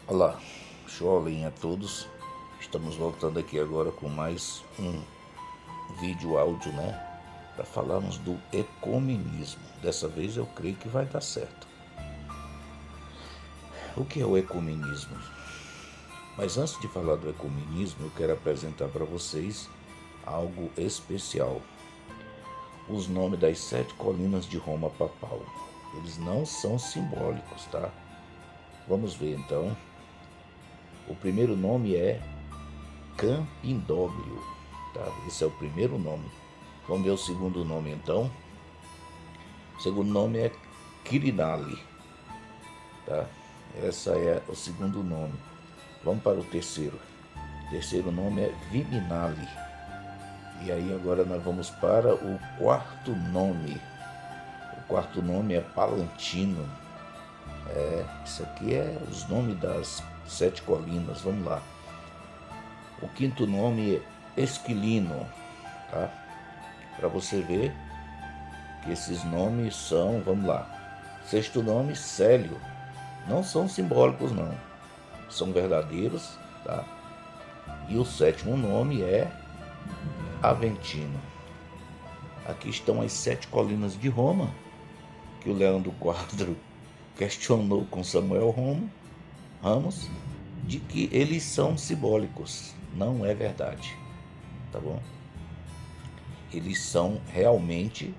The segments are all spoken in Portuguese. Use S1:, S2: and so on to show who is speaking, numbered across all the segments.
S1: Olá, Show a todos. Estamos voltando aqui agora com mais um vídeo áudio, para falarmos do ecumenismo. Dessa vez eu creio que vai dar certo. O que é o ecumenismo? Mas antes de falar do ecumenismo, eu quero apresentar para vocês algo especial. Os nomes das 7 colinas de Roma papal. Eles não são simbólicos, tá? Vamos ver então. O primeiro nome é Campindóglio, tá? Esse é o primeiro nome. Vamos ver o segundo nome então. O segundo nome é Quirinale, tá? Esse é o segundo nome. Vamos para o terceiro. O terceiro nome é Viminale. E aí agora nós vamos para o quarto nome. O quarto nome é Palantino. Isso aqui é os nomes das 7 colinas. Vamos lá. O quinto nome é Esquilino, tá? Para você ver que esses nomes são, vamos lá. Sexto nome, Célio. Não são simbólicos, não. São verdadeiros, tá? E o sétimo nome é Aventino. Aqui estão as 7 colinas de Roma, que o Leandro Quadro questionou com Samuel Ramos, de que eles são simbólicos. Não é verdade, tá bom? Eles são realmente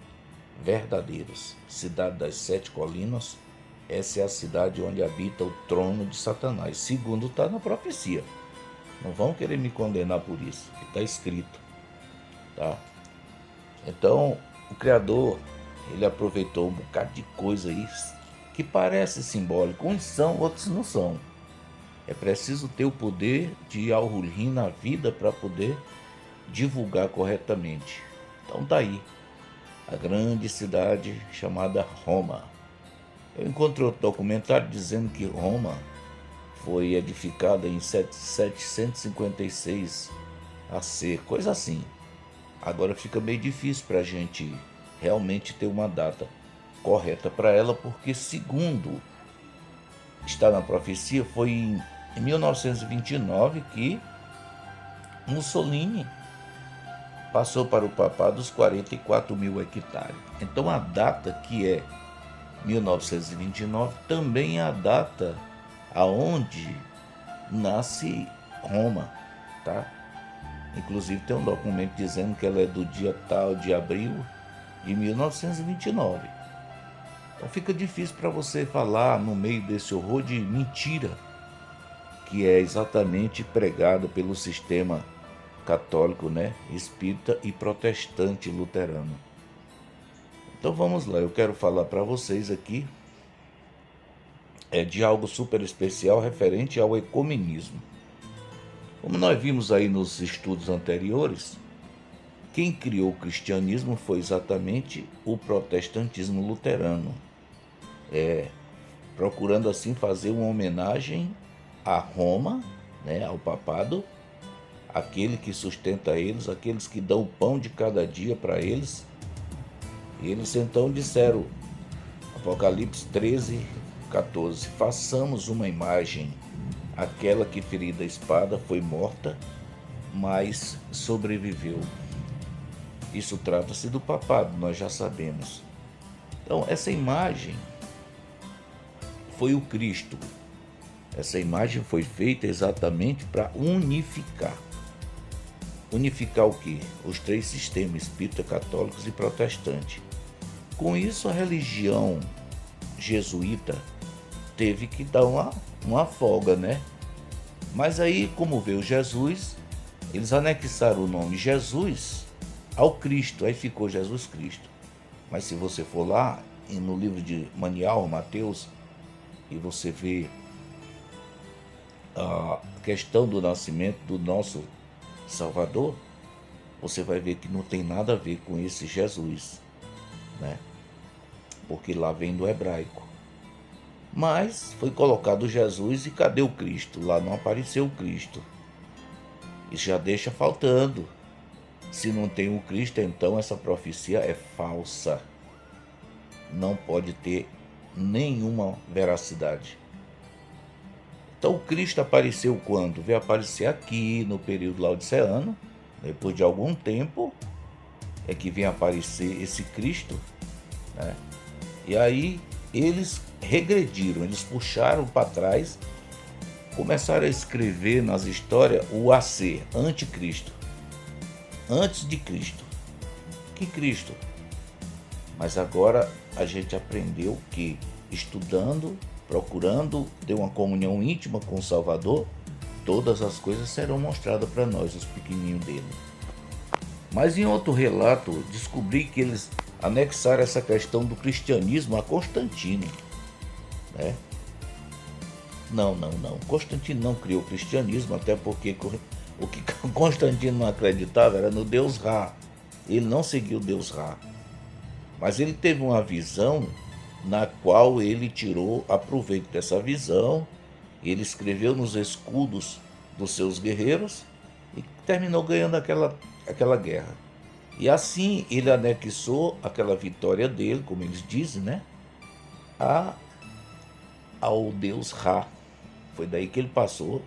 S1: verdadeiros. Cidade das 7 colinas, essa é a cidade onde habita o trono de Satanás, segundo está na profecia. Não vão querer me condenar por isso, que está escrito, tá? Então, o Criador, ele aproveitou um bocado de coisa aí que parece simbólico. Uns são, outros não são. É preciso ter o poder de Al-Hulin na vida para poder divulgar corretamente. Então tá aí, a grande cidade chamada Roma. Eu encontrei outro documentário dizendo que Roma foi edificada em 756 AC, coisa assim. Agora fica meio difícil para a gente realmente ter uma data correta para ela, porque segundo está na profecia, foi em 1929 que Mussolini passou para o papado os 44 mil hectares. Então a data que é 1929 também é a data aonde nasce Roma, tá? Inclusive tem um documento dizendo que ela é do dia tal de abril de 1929. Então fica difícil para você falar no meio desse horror de mentira que é exatamente pregado pelo sistema católico, espírita e protestante luterano. Então vamos lá, eu quero falar para vocês aqui de algo super especial referente ao ecumenismo. Como nós vimos aí nos estudos anteriores, quem criou o cristianismo foi exatamente o protestantismo luterano, procurando assim fazer uma homenagem a Roma, ao papado, aquele que sustenta eles, aqueles que dão o pão de cada dia para eles. Eles então disseram, Apocalipse 13:14, façamos uma imagem, aquela que ferida a espada foi morta, mas sobreviveu. Isso trata-se do papado, nós já sabemos. Então essa imagem foi o Cristo. Essa imagem foi feita exatamente para unificar. Unificar o quê? Os 3 sistemas, espírita, católicos e protestante. Com isso, a religião jesuíta teve que dar uma folga, Mas aí, como veio Jesus, eles anexaram o nome Jesus ao Cristo, aí ficou Jesus Cristo. Mas se você for lá, no livro de Manial, Mateus, e você vê a questão do nascimento do nosso Salvador, você vai ver que não tem nada a ver com esse Jesus, porque lá vem do hebraico. Mas foi colocado Jesus e cadê o Cristo? Lá não apareceu o Cristo. Isso já deixa faltando. Se não tem o Cristo, então essa profecia é falsa. Não pode ter nenhuma veracidade. Então o Cristo apareceu quando? Veio aparecer aqui no período laodiceano, depois de algum tempo é que vem aparecer esse Cristo, né? E aí eles regrediram, eles puxaram para trás, começaram a escrever nas histórias o AC, anticristo, antes de Cristo. Que Cristo? Mas agora a gente aprendeu que estudando, procurando ter uma comunhão íntima com o Salvador, todas as coisas serão mostradas para nós, os pequenininhos dele. Mas em outro relato, descobri que eles anexaram essa questão do cristianismo a Constantino, né? Não. Constantino não criou o cristianismo, até porque o que Constantino não acreditava era no Deus Ra. Ele não seguiu o Deus Ra. Mas ele teve uma visão na qual ele tirou aproveito dessa visão, ele escreveu nos escudos dos seus guerreiros e terminou ganhando aquela guerra. E assim ele anexou aquela vitória dele, como eles dizem, né, ao Deus Ra. Foi daí que ele passou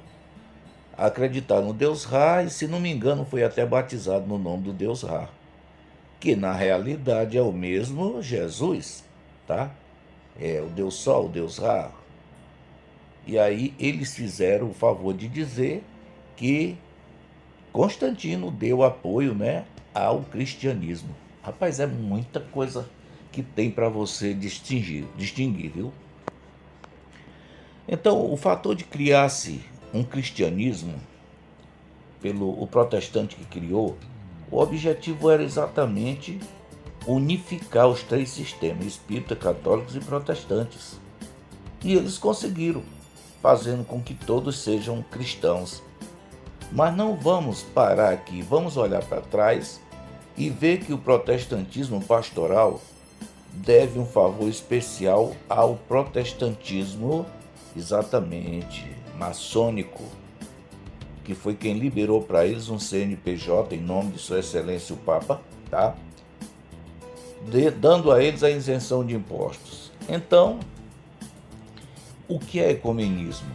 S1: a acreditar no Deus Ra e, se não me engano, foi até batizado no nome do Deus Ra, que na realidade é o mesmo Jesus, tá? É o Deus Sol, o Deus Ra. E aí eles fizeram o favor de dizer que Constantino deu apoio, né, ao cristianismo. Rapaz, é muita coisa que tem para você distinguir, viu? Então, o fator de criar-se um cristianismo pelo o protestante que criou, o objetivo era exatamente unificar os três sistemas, espírita, católicos e protestantes. E eles conseguiram, fazendo com que todos sejam cristãos. Mas não vamos parar aqui, vamos olhar para trás e ver que o protestantismo pastoral deve um favor especial ao protestantismo, exatamente, maçônico, que foi quem liberou para eles um CNPJ em nome de Sua Excelência o Papa, tá? Dando a eles a isenção de impostos. Então, o que é ecumenismo?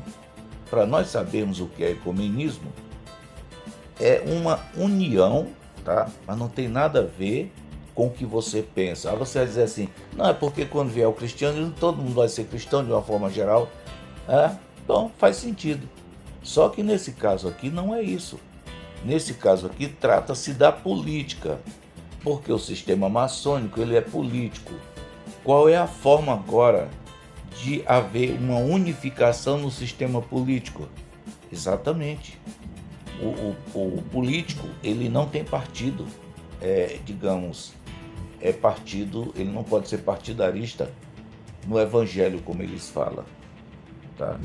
S1: Para nós sabermos o que é ecumenismo, é uma união, tá? Mas não tem nada a ver com o que você pensa. Aí você vai dizer assim, não, é porque quando vier o cristianismo, todo mundo vai ser cristão de uma forma geral. Então faz sentido. Só que nesse caso aqui não é isso. Nesse caso aqui trata-se da política, porque o sistema maçônico ele é político. Qual é a forma agora de haver uma unificação no sistema político? Exatamente. O político ele não tem partido, partido, ele não pode ser partidarista no evangelho como eles falam, tá?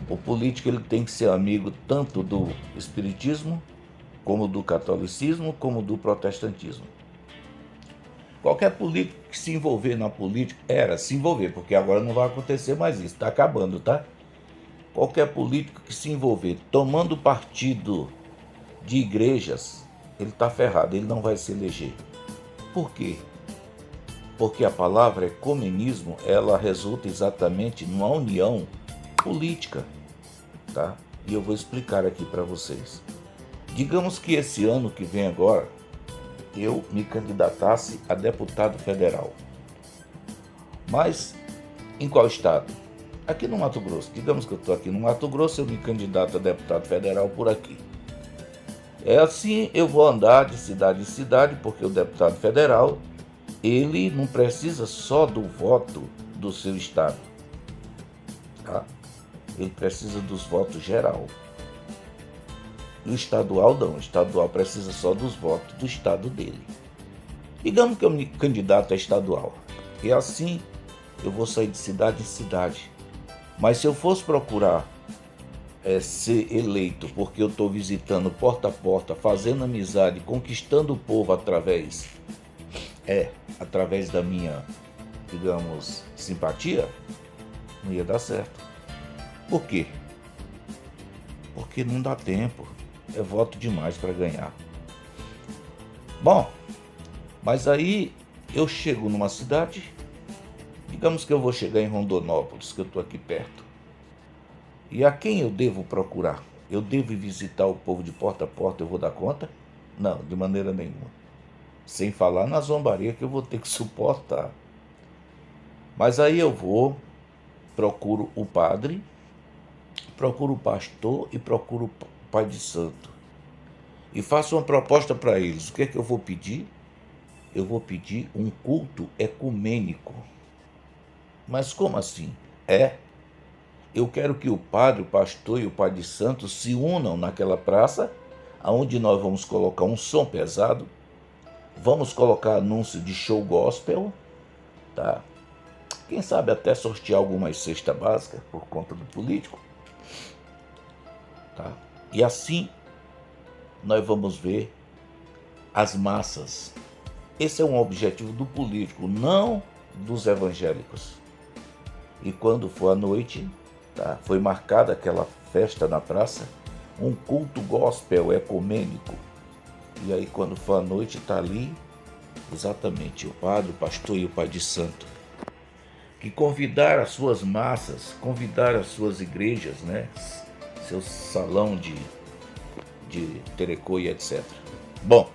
S1: O político ele tem que ser amigo tanto do espiritismo, como do catolicismo, como do protestantismo. Qualquer político que se envolver na política, se envolver, porque agora não vai acontecer mais isso, está acabando, tá? Qualquer político que se envolver tomando partido de igrejas, ele está ferrado, ele não vai se eleger. Por quê? Porque a palavra ecumenismo, ela resulta exatamente numa união política, tá? E eu vou explicar aqui para vocês. Digamos que esse ano que vem agora, eu me candidatasse a deputado federal. Mas em qual estado? Aqui no Mato Grosso. Digamos que eu estou aqui no Mato Grosso, eu me candidato a deputado federal por aqui. É assim, eu vou andar de cidade em cidade, porque o deputado federal, ele não precisa só do voto do seu estado, tá? Ele precisa dos votos geral. E o estadual não, o estadual precisa só dos votos do estado dele. Digamos que eu me candidato a estadual. E assim, eu vou sair de cidade em cidade. Mas se eu fosse procurar ser eleito, porque eu estou visitando porta a porta, fazendo amizade, conquistando o povo através da minha, digamos, simpatia, não ia dar certo. Por quê? Porque não dá tempo. É voto demais para ganhar. Bom, mas aí eu chego numa cidade, digamos que eu vou chegar em Rondonópolis, que eu estou aqui perto. E a quem eu devo procurar? Eu devo visitar o povo de porta a porta, eu vou dar conta? Não, de maneira nenhuma. Sem falar na zombaria que eu vou ter que suportar. Mas aí eu vou, procuro o padre, procuro o pastor e procuro o pai de santo. E faço uma proposta para eles. O que é que eu vou pedir? Eu vou pedir um culto ecumênico. Mas como assim? Eu quero que o padre, o pastor e o pai de santo se unam naquela praça, onde nós vamos colocar um som pesado, vamos colocar anúncio de show gospel, tá? Quem sabe até sortear algumas cesta básica por conta do político, tá? E assim nós vamos ver as massas. Esse é um objetivo do político, não dos evangélicos. E quando for à noite, tá? Foi marcada aquela festa na praça, um culto gospel ecumênico. E aí quando for à noite está ali exatamente o padre, o pastor e o pai de santo, que convidar as suas massas, convidar as suas igrejas, né? Seu salão de telecô e etc. Bom,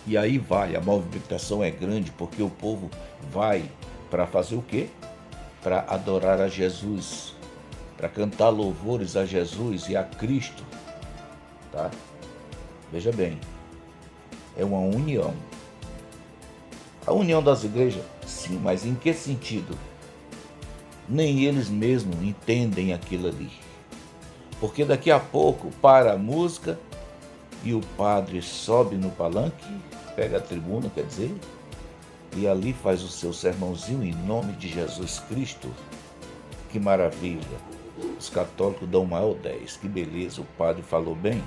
S1: e aí vai, a movimentação é grande porque o povo vai para fazer o quê? Para adorar a Jesus, para cantar louvores a Jesus e a Cristo, tá? Veja bem, é uma união. A união das igrejas, sim, mas em que sentido? Nem eles mesmos entendem aquilo ali. Porque daqui a pouco para a música e o padre sobe no palanque, pega a tribuna, quer dizer, e ali faz o seu sermãozinho em nome de Jesus Cristo. Que maravilha! Os católicos dão maior 10, que beleza, o padre falou bem.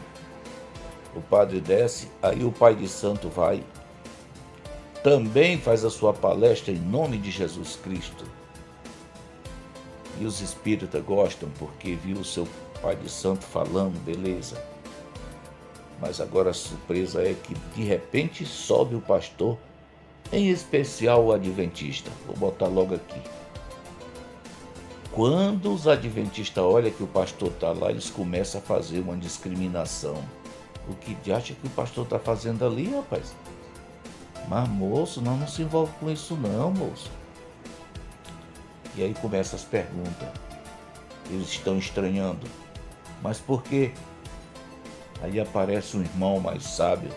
S1: O padre desce, aí o pai de santo vai, também faz a sua palestra em nome de Jesus Cristo. E os espíritas gostam porque viu o seu pai de santo falando, beleza. Mas agora a surpresa é que de repente sobe o pastor, em especial o adventista. Vou botar logo aqui. Quando os adventistas olham que o pastor está lá, eles começam a fazer uma discriminação. O que acha que o pastor está fazendo ali, rapaz? Mas, moço, não se envolve com isso não, moço. E aí começam as perguntas. Eles estão estranhando. Mas por quê? Aí aparece um irmão mais sábio.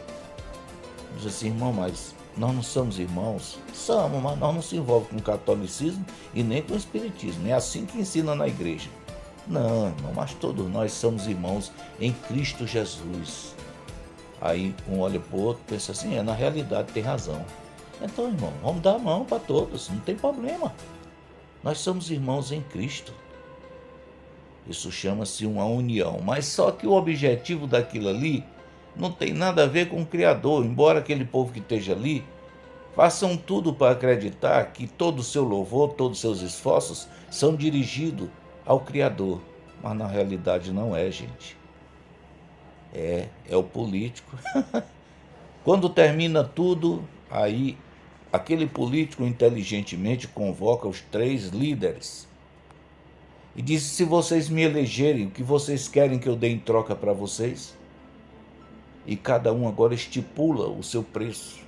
S1: Diz assim, irmão, mas nós não somos irmãos? Somos, mas nós não se envolvemos com o catolicismo e nem com o espiritismo. É assim que ensina na igreja. Não, irmão, mas todos nós somos irmãos em Cristo Jesus. Aí um olha para o outro e pensa assim, na realidade tem razão. Então, irmão, vamos dar a mão para todos, não tem problema. Nós somos irmãos em Cristo. Isso chama-se uma união. Mas só que o objetivo daquilo ali não tem nada a ver com o Criador. Embora aquele povo que esteja ali façam tudo para acreditar que todo o seu louvor, todos os seus esforços são dirigidos ao Criador. Mas na realidade não é, gente. É o político. Quando termina tudo, aí aquele político inteligentemente convoca os 3 líderes e diz, se vocês me elegerem, o que vocês querem que eu dê em troca para vocês? E cada um agora estipula o seu preço.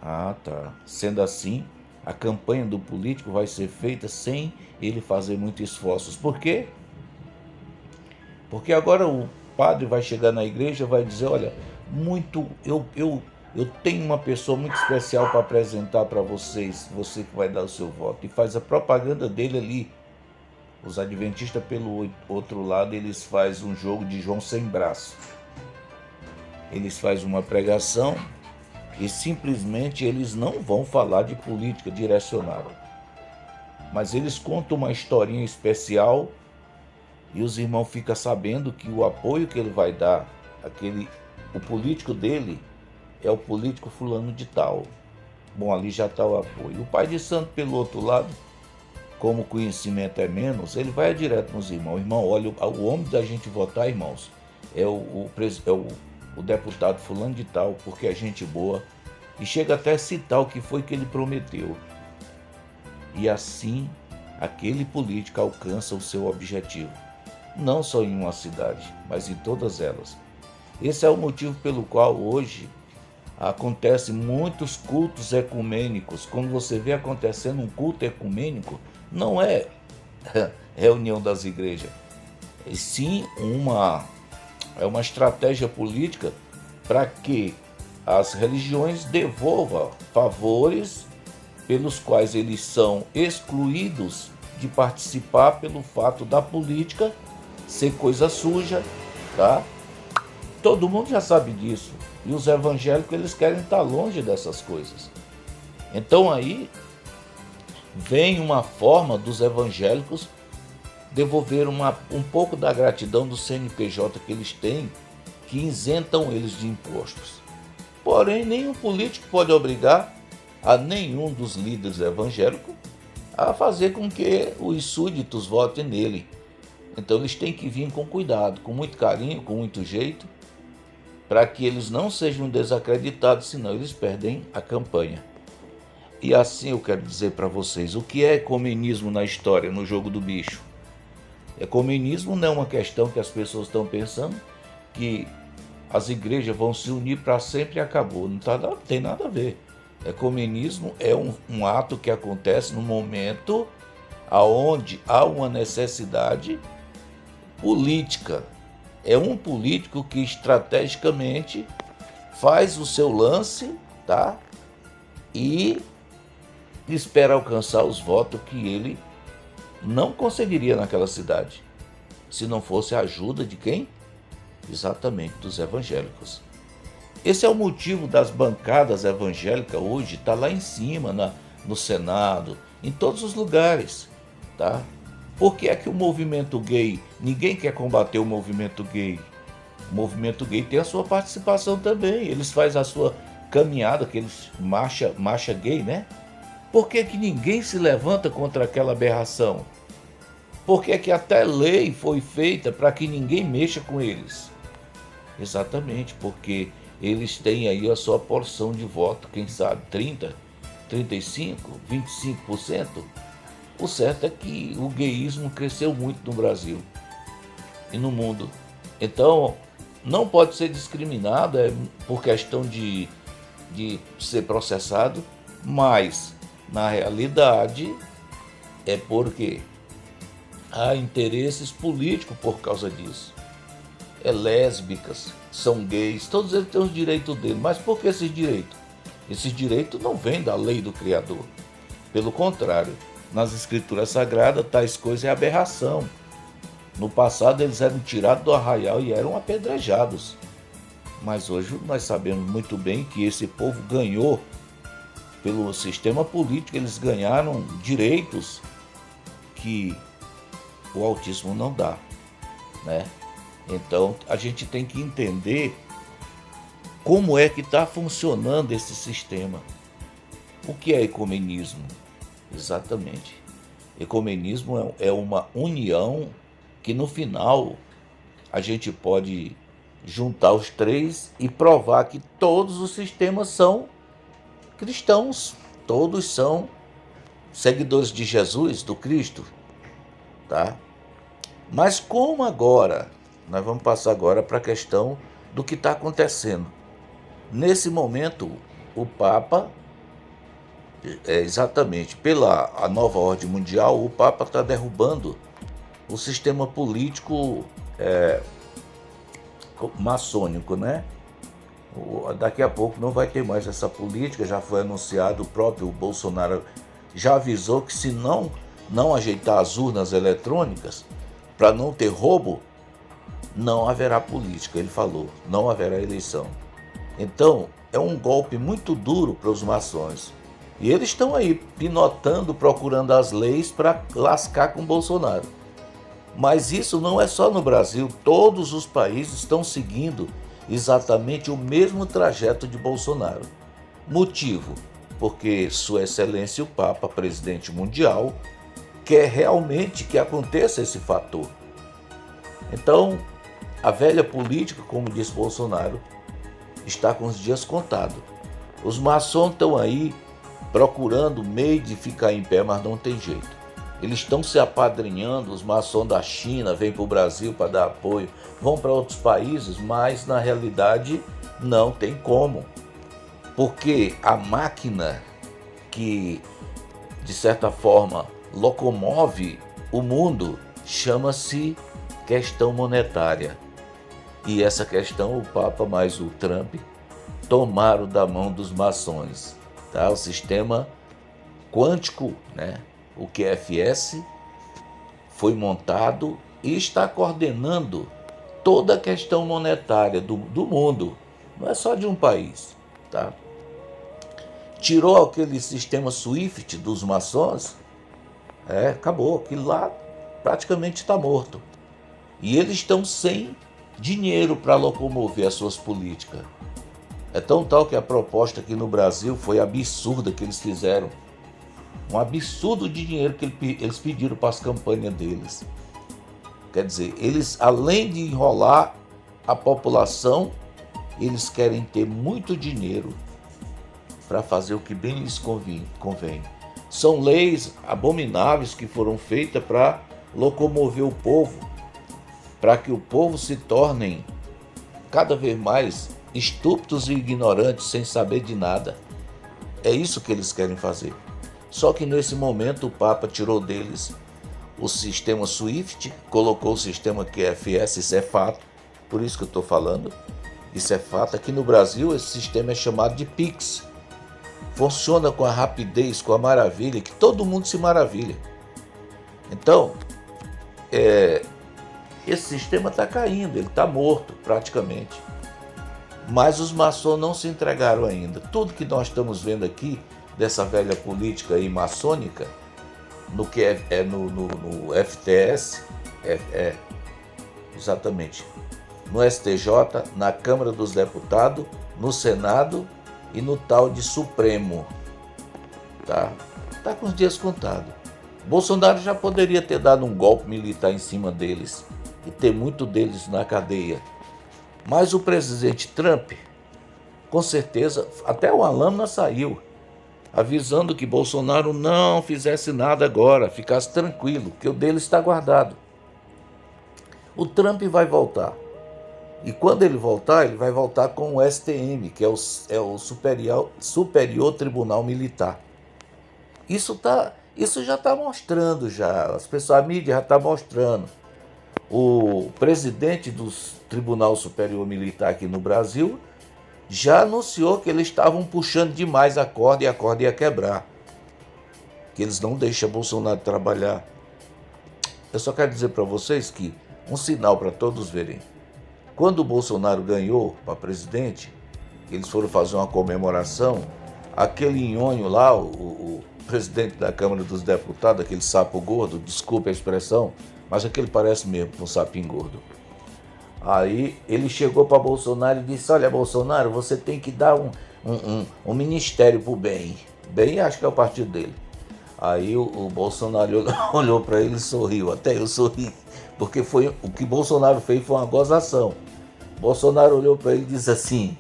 S1: Ah, tá. Sendo assim, a campanha do político vai ser feita sem ele fazer muitos esforços. Por quê? Porque agora o padre vai chegar na igreja e vai dizer, olha, eu tenho uma pessoa muito especial para apresentar para vocês, você que vai dar o seu voto. E faz a propaganda dele ali. Os adventistas, pelo outro lado, eles fazem um jogo de João sem braço. Eles fazem uma pregação e simplesmente eles não vão falar de política direcionada. Mas eles contam uma historinha especial e os irmãos ficam sabendo que o apoio que ele vai dar, o político dele é o político fulano de tal. Bom, ali já está o apoio. O pai de santo, pelo outro lado, como o conhecimento é menos, ele vai direto nos irmãos. Irmão, olha, o homem da gente votar, irmãos, é o deputado fulano de tal, porque é gente boa. E chega até a citar o que foi que ele prometeu. E assim aquele político alcança o seu objetivo, não só em uma cidade, mas em todas elas. Esse é o motivo pelo qual hoje acontecem muitos cultos ecumênicos. Quando você vê acontecendo um culto ecumênico, não é reunião das igrejas, e sim é uma estratégia política para que as religiões devolvam favores pelos quais eles são excluídos de participar pelo fato da política ser coisa suja, tá? Todo mundo já sabe disso. E os evangélicos, eles querem estar longe dessas coisas. Então aí vem uma forma dos evangélicos devolver um pouco da gratidão do CNPJ que eles têm, que isentam eles de impostos. Porém, nenhum político pode obrigar a nenhum dos líderes evangélicos a fazer com que os súditos votem nele. Então eles têm que vir com cuidado, com muito carinho, com muito jeito, para que eles não sejam desacreditados, senão eles perdem a campanha. E assim eu quero dizer para vocês, o que é ecumenismo na história, no jogo do bicho? Ecumenismo não é uma questão que as pessoas estão pensando que as igrejas vão se unir para sempre e acabou. Não tem nada a ver. Ecumenismo é um ato que acontece no momento onde há uma necessidade política. É um político que estrategicamente faz o seu lance, tá? E espera alcançar os votos que ele não conseguiria naquela cidade, se não fosse a ajuda de quem? Exatamente, dos evangélicos. Esse é o motivo das bancadas evangélicas hoje estar lá em cima, no Senado, em todos os lugares, tá? Por que é que o movimento gay, ninguém quer combater o movimento gay? O movimento gay tem a sua participação também, eles fazem a sua caminhada, aqueles marcha gay, né? Por que que ninguém se levanta contra aquela aberração? Por que que até lei foi feita para que ninguém mexa com eles? Exatamente, porque eles têm aí a sua porção de voto, quem sabe 30, 35, 25%. O certo é que o gayismo cresceu muito no Brasil e no mundo. Então, não pode ser discriminado por questão de ser processado, mas, na realidade, é porque há interesses políticos por causa disso. É lésbicas, são gays, todos eles têm os direitos deles. Mas por que esses direitos? Esses direitos não vêm da lei do Criador. Pelo contrário, nas Escrituras Sagradas, tais coisas é aberração. No passado eles eram tirados do arraial e eram apedrejados. Mas hoje nós sabemos muito bem que esse povo ganhou, pelo sistema político, eles ganharam direitos que o Altíssimo não dá, né? Então a gente tem que entender como é que está funcionando esse sistema. O que é ecumenismo? Exatamente. Ecumenismo é uma união que no final a gente pode juntar os três e provar que todos os sistemas são cristãos, todos são seguidores de Jesus, do Cristo, tá? Mas como agora, nós vamos passar agora para a questão do que está acontecendo. Nesse momento, o Papa, exatamente pela a nova ordem mundial, o Papa está derrubando o sistema político maçônico, né? Daqui a pouco não vai ter mais essa política, já foi anunciado, o próprio Bolsonaro já avisou que se não ajeitar as urnas eletrônicas, para não ter roubo, não haverá política, ele falou, não haverá eleição. Então, é um golpe muito duro para os maçons. E eles estão aí pinotando, procurando as leis para lascar com Bolsonaro. Mas isso não é só no Brasil, todos os países estão seguindo exatamente o mesmo trajeto de Bolsonaro. Motivo, porque Sua Excelência o Papa, presidente mundial, quer realmente que aconteça esse fator. Então, a velha política, como disse Bolsonaro, está com os dias contados. Os maçons estão aí procurando meio de ficar em pé, mas não tem jeito. Eles estão se apadrinhando, os maçons da China vêm para o Brasil para dar apoio, vão para outros países, mas na realidade não tem como. Porque a máquina que, de certa forma, locomove o mundo chama-se questão monetária. E essa questão o Papa mais o Trump tomaram da mão dos maçons. Tá? O sistema quântico, né? O QFS, foi montado e está coordenando toda a questão monetária do mundo. Não é só de um país. Tá? Tirou aquele sistema SWIFT dos maçons, acabou. Aquilo lá praticamente está morto. E eles estão sem dinheiro para locomover as suas políticas. É tão tal que a proposta aqui no Brasil foi absurda que eles fizeram. Um absurdo de dinheiro que eles pediram para as campanhas deles. Quer dizer, eles, além de enrolar a população, eles querem ter muito dinheiro para fazer o que bem lhes convém. São leis abomináveis que foram feitas para locomover o povo, para que o povo se tornem cada vez mais estúpidos e ignorantes, sem saber de nada. É isso que eles querem fazer. Só que nesse momento o Papa tirou deles o sistema SWIFT, colocou o sistema QFS, isso é fato, por isso que eu estou falando, isso é fato. Aqui no Brasil esse sistema é chamado de Pix. Funciona com a rapidez, com a maravilha, que todo mundo se maravilha. Então, esse sistema está caindo, ele está morto praticamente. Mas os maçons não se entregaram ainda. Tudo que nós estamos vendo aqui, dessa velha política aí maçônica, no FTS, exatamente, no STJ, na Câmara dos Deputados, no Senado e no tal de Supremo. Tá com os dias contados. Bolsonaro já poderia ter dado um golpe militar em cima deles e ter muito deles na cadeia. Mas o presidente Trump, com certeza, até uma lâmina saiu, avisando que Bolsonaro não fizesse nada agora, ficasse tranquilo, que o dele está guardado. O Trump vai voltar. E quando ele vai voltar com o STM, que é o Superior Tribunal Militar. Isso já está mostrando, as pessoas, a mídia já está mostrando. O presidente do Tribunal Superior Militar aqui no Brasil já anunciou que eles estavam puxando demais a corda e a corda ia quebrar. Que eles não deixam Bolsonaro trabalhar. Eu só quero dizer para vocês que um sinal para todos verem. Quando o Bolsonaro ganhou para presidente, eles foram fazer uma comemoração, aquele nhonho lá, o presidente da Câmara dos Deputados, aquele sapo gordo, desculpe a expressão, mas aquele parece mesmo um sapinho gordo. Aí ele chegou para Bolsonaro e disse: olha, Bolsonaro, você tem que dar um ministério para o BEM. BEM acho que é o partido dele. Aí o Bolsonaro olhou para ele e sorriu, até eu sorri, porque o que Bolsonaro fez foi uma gozação. Bolsonaro olhou para ele e disse assim,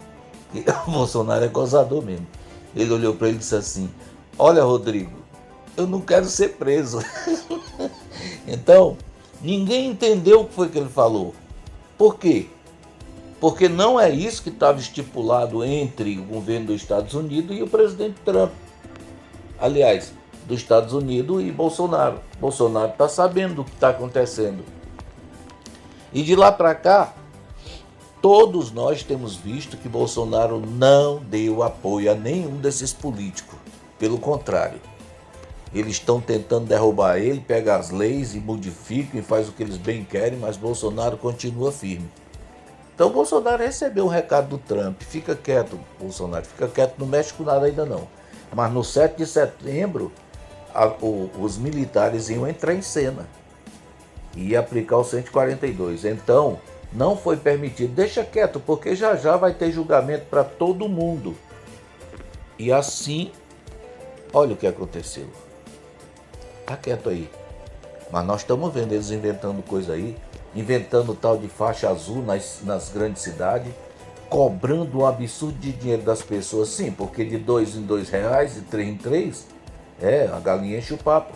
S1: o Bolsonaro é gozador mesmo, ele olhou para ele e disse assim: olha, Rodrigo, eu não quero ser preso. Então, ninguém entendeu o que foi que ele falou. Por quê? Porque não é isso que estava estipulado entre o governo dos Estados Unidos e o presidente Trump. Aliás, dos Estados Unidos e Bolsonaro. Bolsonaro está sabendo do que está acontecendo. E de lá para cá, todos nós temos visto que Bolsonaro não deu apoio a nenhum desses políticos. Pelo contrário, eles estão tentando derrubar ele, pega as leis e modificam e faz o que eles bem querem, mas Bolsonaro continua firme. Então Bolsonaro recebeu um recado do Trump: fica quieto, Bolsonaro, fica quieto, não mexe com nada ainda não. Mas no 7 de setembro, os militares iam entrar em cena e ia aplicar o 142. Então, não foi permitido. Deixa quieto, porque já vai ter julgamento para todo mundo. E assim, olha o que aconteceu. Tá quieto aí. Mas nós estamos vendo eles inventando coisa aí, inventando tal de faixa azul nas grandes cidades, cobrando um absurdo de dinheiro das pessoas, sim, porque de 2 em 2 reais, de 3 em 3, a galinha enche o papo.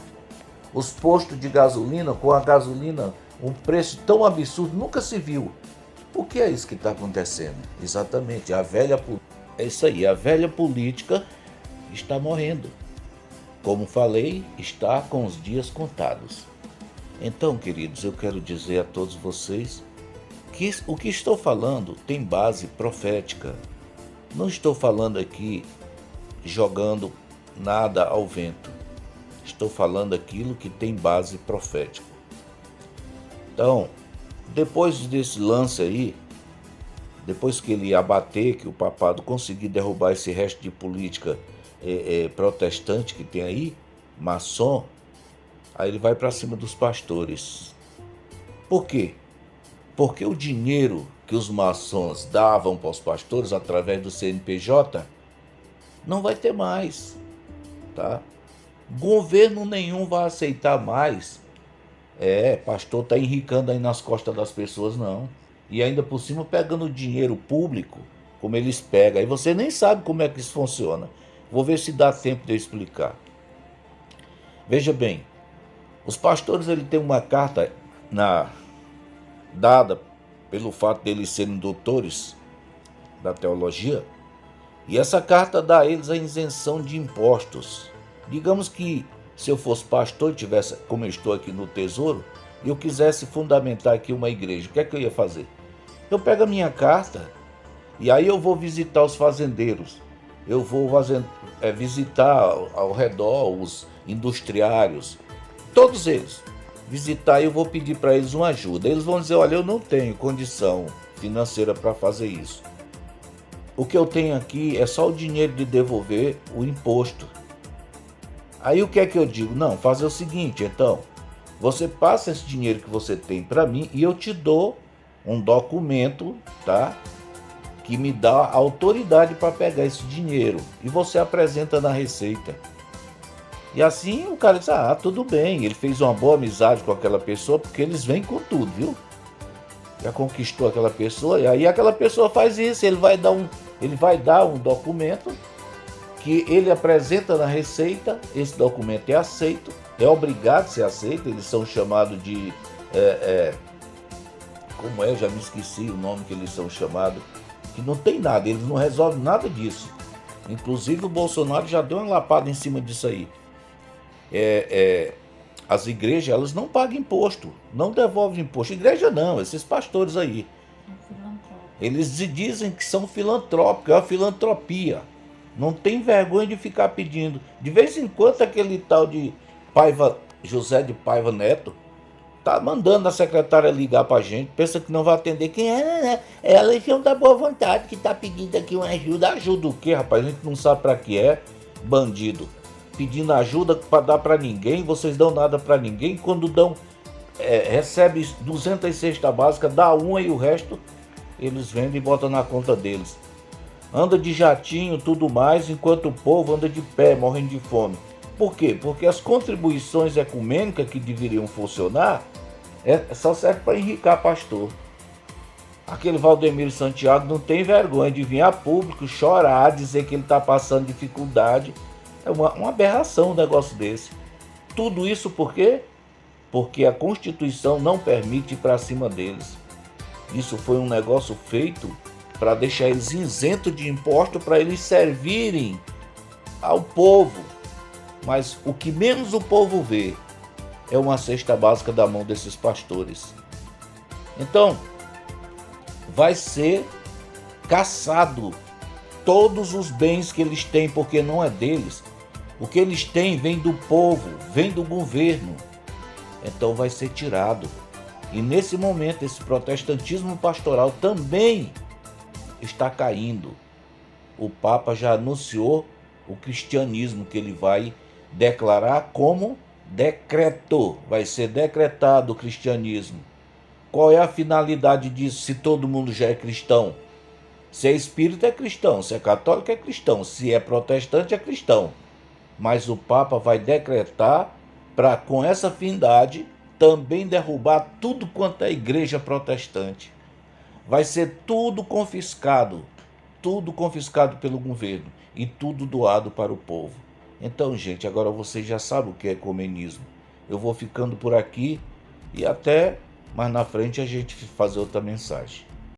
S1: os postos de gasolina, com a gasolina, um preço tão absurdo, nunca se viu. O que é isso que está acontecendo? Exatamente, é isso aí, a velha política está morrendo. Como falei, está com os dias contados. Então, queridos, eu quero dizer a todos vocês que o que estou falando tem base profética. Não estou falando aqui jogando nada ao vento. Estou falando aquilo que tem base profética. Então, depois desse lance aí, depois que ele abater, que o papado conseguir derrubar esse resto de política protestante que tem aí, maçom, aí ele vai para cima dos pastores. Por quê? Porque o dinheiro que os maçons davam para os pastores através do CNPJ não vai ter mais, tá? Governo nenhum vai aceitar mais. Pastor tá enricando aí nas costas das pessoas, não. E ainda por cima pegando dinheiro público, como eles pegam. Aí você nem sabe como é que isso funciona. Vou ver se dá tempo de eu explicar. Veja bem, os pastores ele tem uma carta dada pelo fato de eles serem doutores da teologia, e essa carta dá a eles a isenção de impostos. Digamos que se eu fosse pastor e tivesse, como eu estou aqui no Tesouro, e eu quisesse fundamentar aqui uma igreja, o que é que eu ia fazer? Eu pego a minha carta e aí eu vou visitar os fazendeiros, eu vou visitar ao redor os industriários, todos eles. Visitar e eu vou pedir para eles uma ajuda. Eles vão dizer, olha, eu não tenho condição financeira para fazer isso. O que eu tenho aqui é só o dinheiro de devolver o imposto. Aí o que é que eu digo? Não, fazer o seguinte, então, você passa esse dinheiro que você tem para mim e eu te dou um documento, tá? Que me dá autoridade para pegar esse dinheiro. E você apresenta na Receita. E assim o cara diz, tudo bem, ele fez uma boa amizade com aquela pessoa, porque eles vêm com tudo, viu? Já conquistou aquela pessoa, e aí aquela pessoa faz isso, ele vai dar um documento que ele apresenta na Receita, esse documento é aceito, é obrigado a ser aceito, eles são chamados de... já me esqueci o nome que eles são chamados, que não tem nada, eles não resolvem nada disso. Inclusive o Bolsonaro já deu uma lapada em cima disso aí. As igrejas, elas não pagam imposto, não devolvem imposto. Igreja não, esses pastores aí. Eles dizem que são filantrópicos, é uma filantropia. Não tem vergonha de ficar pedindo. De vez em quando aquele tal de José de Paiva Neto tá mandando a secretária ligar pra gente, pensa que não vai atender. Quem é? É a Legião da Boa Vontade que tá pedindo aqui uma ajuda. Ajuda o quê, rapaz? A gente não sabe pra que é, bandido. Pedindo ajuda para dar para ninguém, vocês dão nada para ninguém. Quando recebe 200 cestas básicas, dá uma e o resto eles vendem e botam na conta deles. Anda de jatinho, tudo mais, enquanto o povo anda de pé, morrendo de fome. Por quê? Porque as contribuições ecumênicas que deveriam funcionar só serve para enricar pastor. Aquele Valdemiro Santiago não tem vergonha de vir a público chorar, dizer que ele está passando dificuldade. É uma aberração um negócio desse. Tudo isso por quê? Porque a Constituição não permite ir para cima deles. Isso foi um negócio feito para deixar eles isentos de imposto, para eles servirem ao povo. Mas o que menos o povo vê é uma cesta básica da mão desses pastores. Então, vai ser caçado todos os bens que eles têm, porque não é deles. O que eles têm vem do povo, vem do governo. Então vai ser tirado. E nesse momento esse protestantismo pastoral também está caindo. O Papa já anunciou o cristianismo que ele vai declarar como decreto. Vai ser decretado o cristianismo. Qual é a finalidade disso se todo mundo já é cristão? Se é espírita é cristão, se é católico é cristão, se é protestante é cristão. Mas o Papa vai decretar para, com essa findade, também derrubar tudo quanto é igreja protestante. Vai ser tudo confiscado pelo governo e tudo doado para o povo. Então, gente, agora vocês já sabem o que é ecumenismo. eu vou ficando por aqui e até mais na frente a gente fazer outra mensagem.